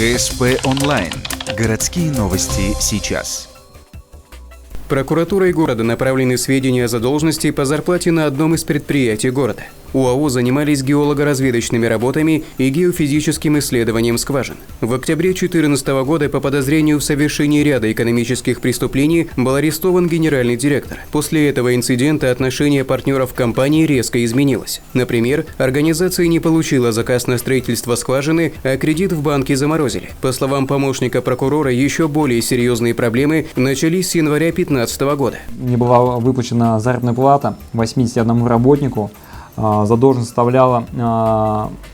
ГСП онлайн. Городские новости сейчас. Прокуратурой города направлены сведения о задолженности по зарплате на одном из предприятий города. УАО занимались геолого-разведочными работами и геофизическим исследованием скважин. В октябре 2014 года по подозрению в совершении ряда экономических преступлений был арестован генеральный директор. После этого инцидента отношение партнеров компании резко изменилось. Например, организация не получила заказ на строительство скважины, а кредит в банке заморозили. По словам помощника прокурора, еще более серьезные проблемы начались с января 2015 года. Не была выплачена заработная плата 81 работнику. Задолженность составляла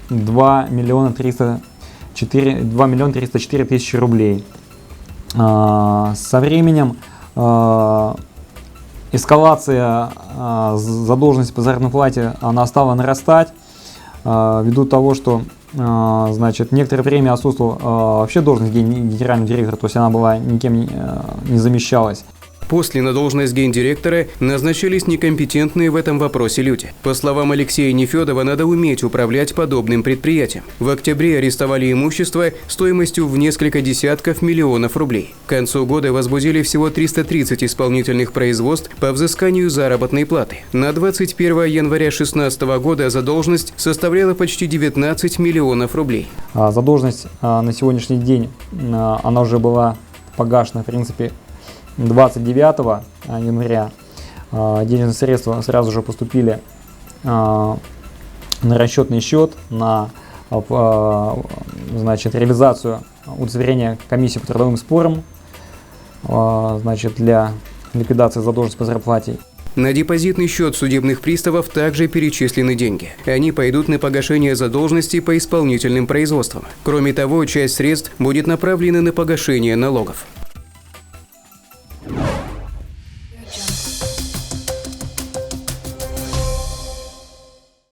2 миллиона 304 тысячи рублей. Со временем эскалация задолженности по заработной плате она стала нарастать, ввиду того, что некоторое время отсутствовала вообще должность генерального директора, то есть она была никем не замещалась. После на должность гендиректора назначались некомпетентные в этом вопросе люди. По словам Алексея Нефедова, надо уметь управлять подобным предприятием. В октябре арестовали имущество стоимостью в несколько десятков миллионов рублей. К концу года возбудили всего 330 исполнительных производств по взысканию заработной платы. На 21 января 2016 года задолженность составляла почти 19 миллионов рублей. Задолженность на сегодняшний день она уже была погашена, в принципе, 29 января. Денежные средства сразу же поступили на расчетный счет на реализацию удостоверения комиссии по трудовым спорам для ликвидации задолженности по зарплате. На депозитный счет судебных приставов также перечислены деньги. Они пойдут на погашение задолженности по исполнительным производствам. Кроме того, часть средств будет направлена на погашение налогов.